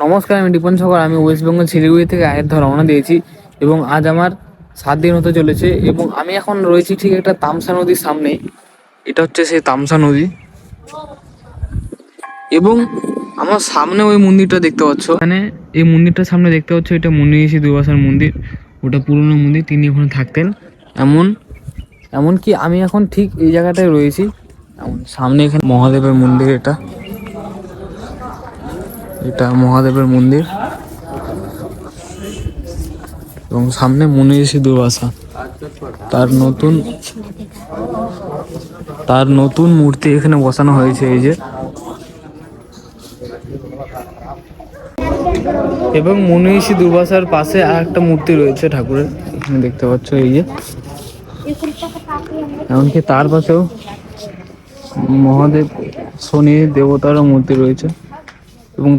নমস্কার, আমি দীপন সরকার। আমি ওয়েস্ট বেঙ্গল শিলিগুড়ি থেকে আয়োধ্যা রওনা দিয়েছি এবং আজ আমার 7 দিন হতে চলেছে এবং আমি এখন রয়েছি ঠিক একটা তামসা নদীর সামনেই। এটা হচ্ছে সেই তামসা নদী এবং আমার সামনে ওই মন্দিরটা দেখতে পাচ্ছ। মানে এই মন্দিরটার সামনে দেখতে পাচ্ছ, এটা মুনি ঋষি দুর্বাসার মন্দির। ওটা পুরনো মন্দির, তিনি ওখানে থাকতেন। এমনকি আমি এখন ঠিক এই জায়গাটায় রয়েছি। সামনে এখানে মহাদেবের মন্দির, এটা মহাদেবের মন্দির এবং সামনে মুনি ঋষি দুর্বাসা তার নতুন মূর্তি এখানে বসানো হয়েছে এই যে। এবং মুনি ঋষি দুর্বাসার পাশে আর একটা মূর্তি রয়েছে ঠাকুরের, এখানে দেখতে পাচ্ছ এই যে। এমনকি তার পাশেও মহাদেব শনি দেবতারও মূর্তি রয়েছে এবং